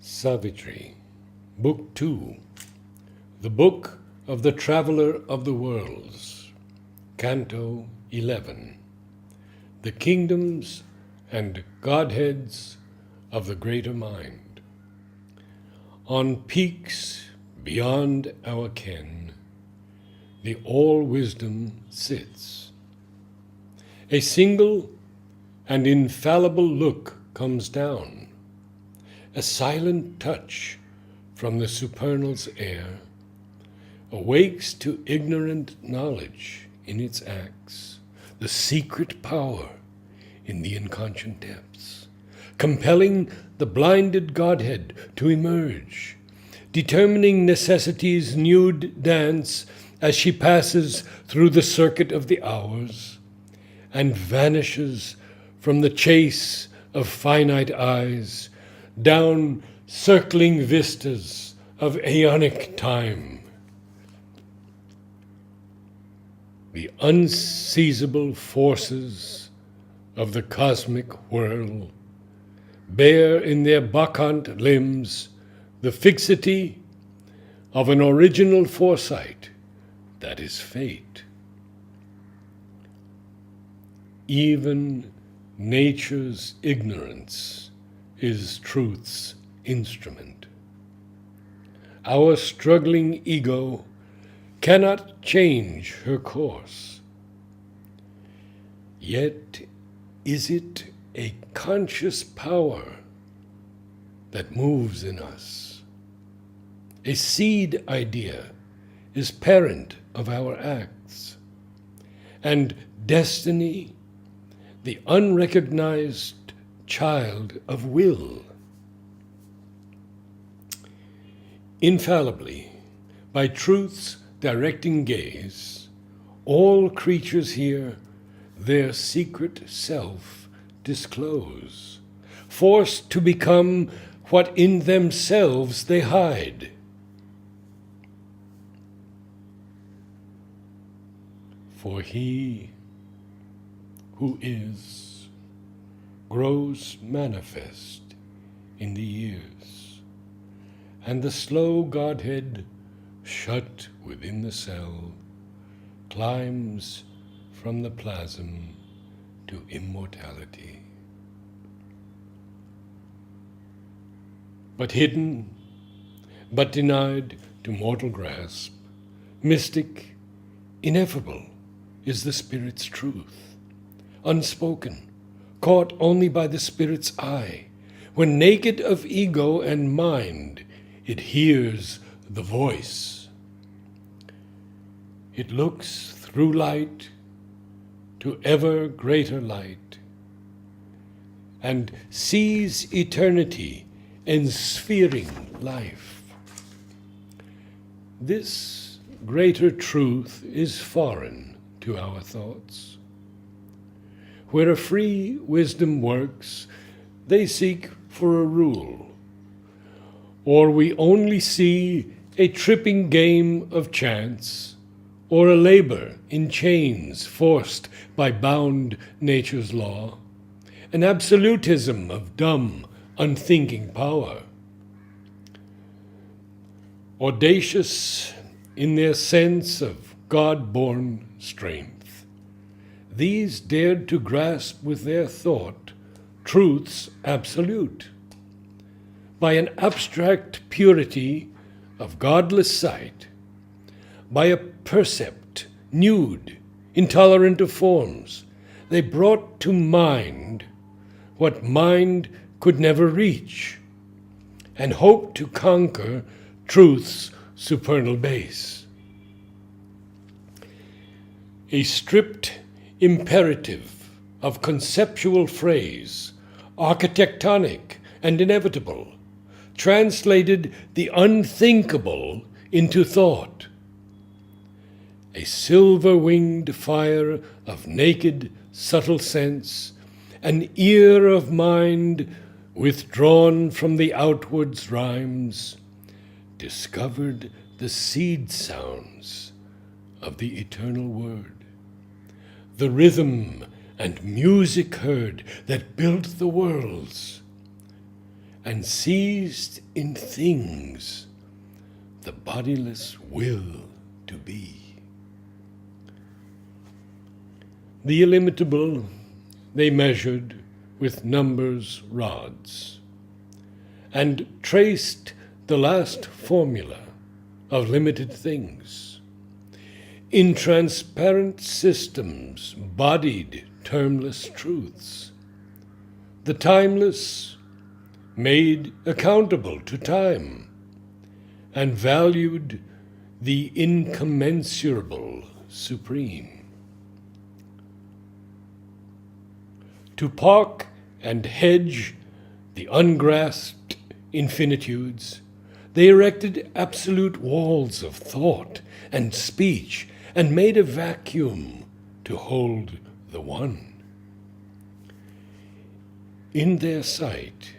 Savitri, Book 2, The Book of the Traveller of the Worlds, Canto 11, The Kingdoms and Godheads of the Greater Mind. On peaks beyond our ken, the All-Wisdom sits. A single and infallible look comes down, a silent touch from the supernal's air awakes to ignorant knowledge in its acts, the secret power in the inconscient depths, compelling the blinded Godhead to emerge, determining necessity's nude dance as she passes through the circuit of the hours and vanishes from the chase of finite eyes down circling vistas of aeonic time. The unseizable forces of the cosmic whirl bear in their bacchant limbs the fixity of an original foresight that is fate. Even nature's ignorance is truth's instrument. Our struggling ego cannot change her course. Yet is it a conscious power that moves in us? A seed idea is parent of our acts, and destiny, the unrecognized child of will. Infallibly, by truth's directing gaze, all creatures here their secret self disclose, forced to become what in themselves they hide. For he who is grows manifest in the years, and the slow Godhead, shut within the cell, climbs from the plasm to immortality. But hidden, but denied to mortal grasp, mystic, ineffable is the Spirit's truth, unspoken, caught only by the Spirit's eye. When naked of ego and mind, it hears the voice. It looks through light to ever greater light, and sees eternity ensphering life. This greater truth is foreign to our thoughts. Where a free wisdom works, they seek for a rule, or we only see a tripping game of chance, or a labor in chains forced by bound nature's law, an absolutism of dumb, unthinking power. Audacious in their sense of God-born strength, these dared to grasp with their thought truth's absolute. By an abstract purity of godless sight, by a percept nude, intolerant of forms, they brought to mind what mind could never reach, and hoped to conquer truth's supernal base. A stripped imperative of conceptual phrase, architectonic and inevitable, translated the unthinkable into thought. A silver-winged fire of naked, subtle sense, an ear of mind withdrawn from the outwards rhymes, discovered the seed sounds of the eternal word. The rhythm and music heard that built the worlds, and seized in things the bodiless will to be. The illimitable they measured with numbers' rods, and traced the last formula of limited things. In transparent systems bodied termless truths, the timeless made accountable to time, and valued the incommensurable supreme. To park and hedge the ungrasped infinitudes, they erected absolute walls of thought and speech, and made a vacuum to hold the one. In their sight,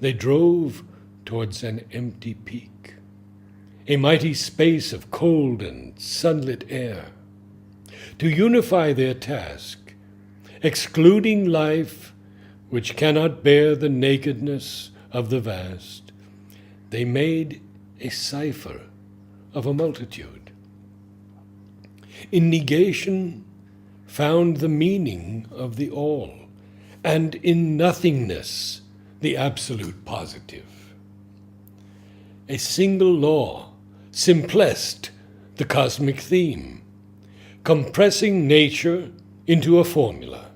they drove towards an empty peak, a mighty space of cold and sunlit air. To unify their task, excluding life which cannot bear the nakedness of the vast, they made a cipher of a multitude. In negation found the meaning of the all, and in nothingness the absolute positive. A single law, simplest the cosmic theme, compressing nature into a formula.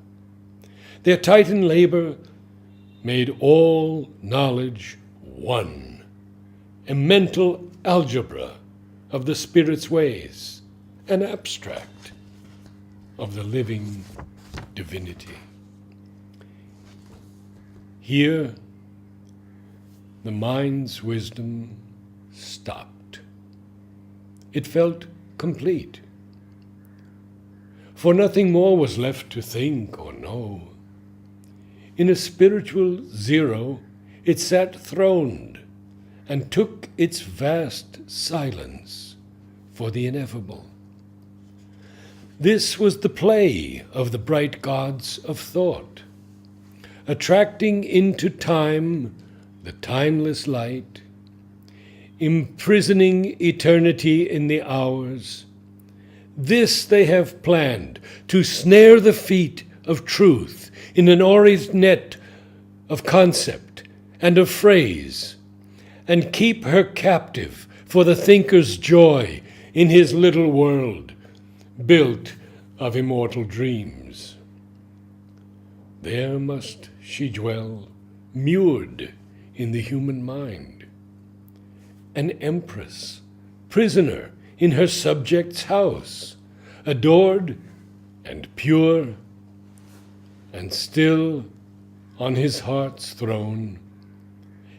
Their Titan labor made all knowledge one, a mental algebra of the Spirit's ways, an abstract of the living divinity. Here, the mind's wisdom stopped. It felt complete, for nothing more was left to think or know. In a spiritual zero, it sat throned and took its vast silence for the ineffable. This was the play of the bright gods of thought, attracting into time the timeless light, imprisoning eternity in the hours. This they have planned, to snare the feet of truth in an auri's net of concept and of phrase, and keep her captive for the thinker's joy in his little world, built of immortal dreams. There must she dwell, mured in the human mind, an empress, prisoner in her subject's house, adored and pure, and still on his heart's throne,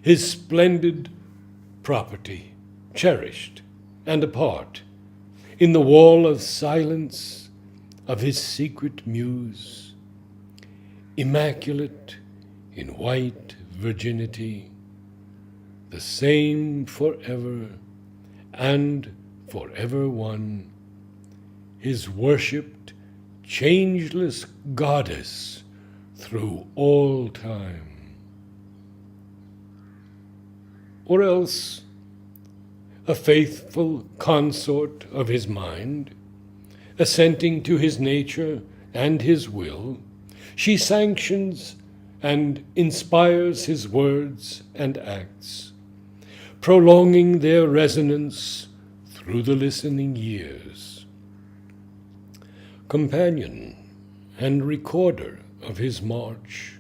his splendid property, cherished and apart, in the wall of silence of his secret muse, immaculate in white virginity, the same forever and forever one, his worshipped, changeless goddess through all time. Or else, a faithful consort of his mind, assenting to his nature and his will, she sanctions and inspires his words and acts, prolonging their resonance through the listening years. Companion and recorder of his march,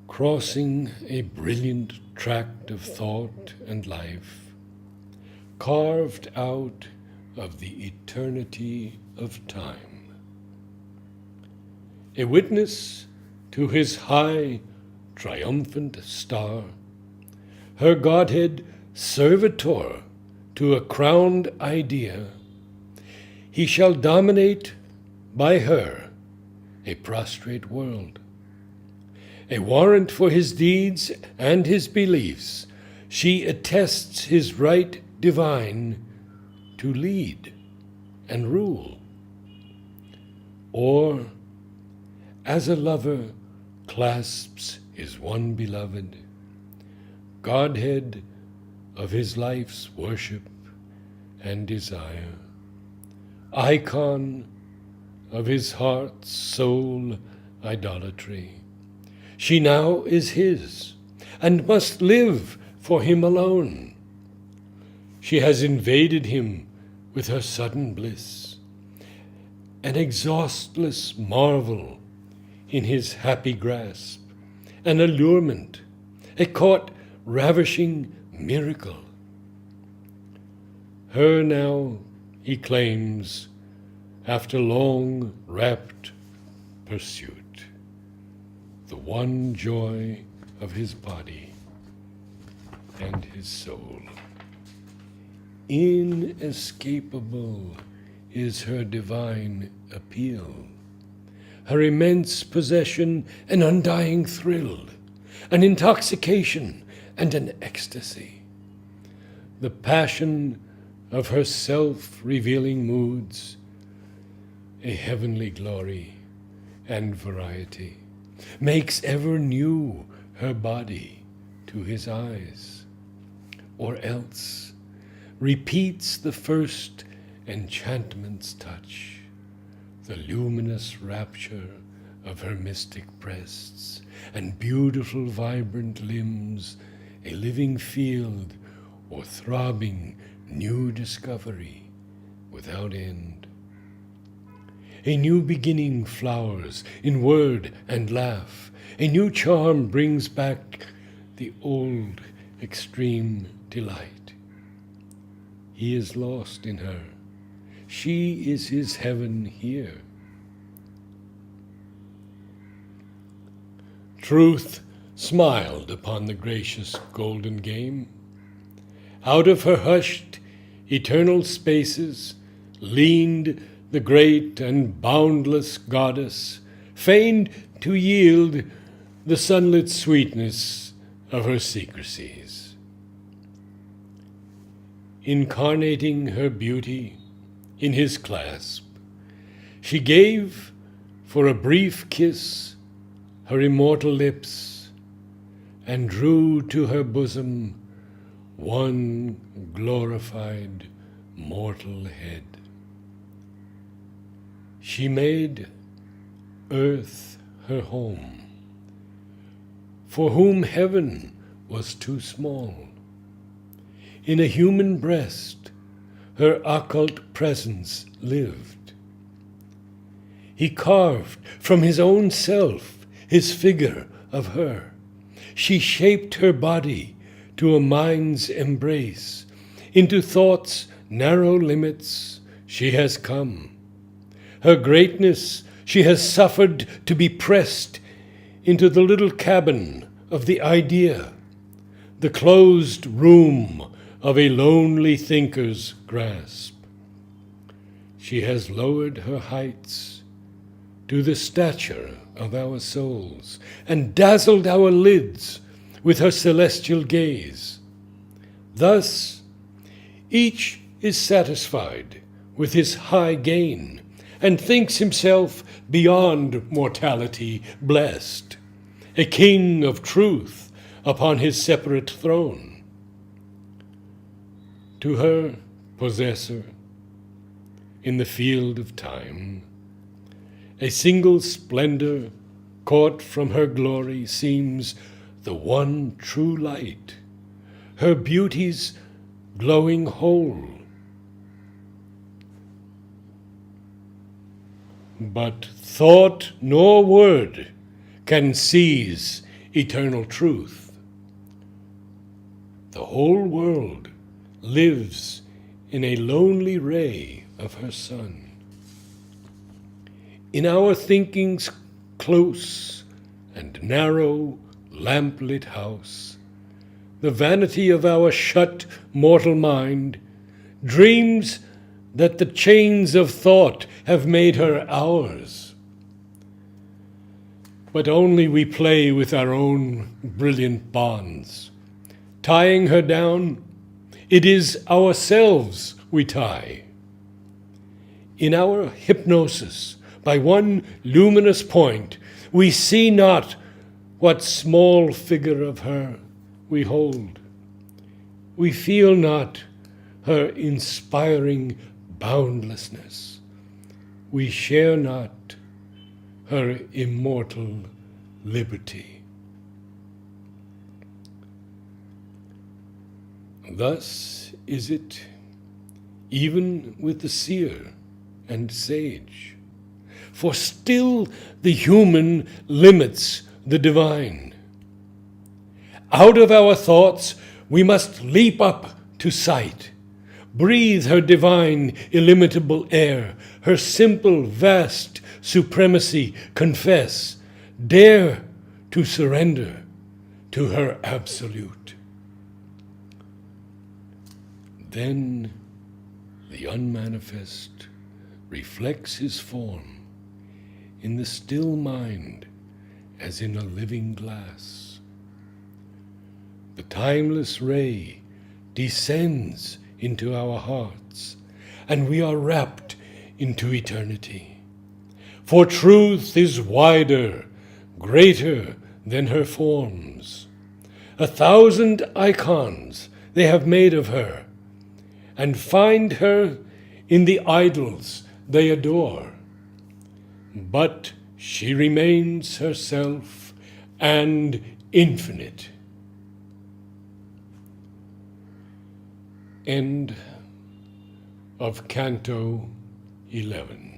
crossing a brilliant tract of thought and life, carved out of the eternity of time. A witness to his high, triumphant star, her godhead servitor to a crowned idea, he shall dominate by her a prostrate world. A warrant for his deeds and his beliefs, she attests his right divine to lead and rule. Or, as a lover clasps is one beloved, Godhead of his life's worship and desire, icon of his heart's sole idolatry. She now is his, and must live for him alone. She has invaded him with her sudden bliss, an exhaustless marvel in his happy grasp, an allurement, a caught ravishing miracle. Her now he claims after long rapt pursuit, the one joy of his body and his soul. Inescapable is her divine appeal, her immense possession an undying thrill, an intoxication and an ecstasy. The passion of her self-revealing moods, a heavenly glory and variety, makes ever new her body to his eyes, or else repeats the first enchantment's touch, the luminous rapture of her mystic breasts and beautiful vibrant limbs, a living field or throbbing new discovery without end. A new beginning flowers in word and laugh, a new charm brings back the old extreme delight. He is lost in her, she is his heaven here. Truth smiled upon the gracious golden game. Out of her hushed, eternal spaces leaned the great and boundless goddess, feigned to yield the sunlit sweetness of her secrecies. Incarnating her beauty in his clasp, she gave for a brief kiss her immortal lips, and drew to her bosom one glorified mortal head. She made earth her home, for whom heaven was too small. In a human breast her occult presence lived. He carved from his own self his figure of her. She shaped her body to a mind's embrace. Into thought's narrow limits she has come. Her greatness she has suffered to be pressed into the little cabin of the idea, the closed room of a lonely thinker's grasp. She has lowered her heights to the stature of our souls, and dazzled our lids with her celestial gaze. Thus, each is satisfied with his high gain, and thinks himself beyond mortality blessed, a king of truth upon his separate throne. To her possessor, in the field of time, a single splendor caught from her glory seems the one true light, her beauty's glowing whole. But thought nor word can seize eternal truth. The whole world lives in a lonely ray of her sun. In our thinking's close and narrow lamp-lit house, the vanity of our shut mortal mind dreams that the chains of thought have made her ours. But only we play with our own brilliant bonds. Tying her down, it is ourselves we tie. In our hypnosis, by one luminous point, we see not what small figure of her we hold. We feel not her inspiring boundlessness. We share not her immortal liberty. Thus is it even with the seer and sage, for still the human limits the divine. Out of our thoughts we must leap up to sight, breathe her divine illimitable air, her simple vast supremacy confess, dare to surrender to her absolute. Then the unmanifest reflects his form in the still mind as in a living glass. The timeless ray descends into our hearts, and we are wrapped into eternity. For truth is wider, greater than her forms. 1,000 icons they have made of her, and find her in the idols they adore. But she remains herself and infinite. End of Canto 11.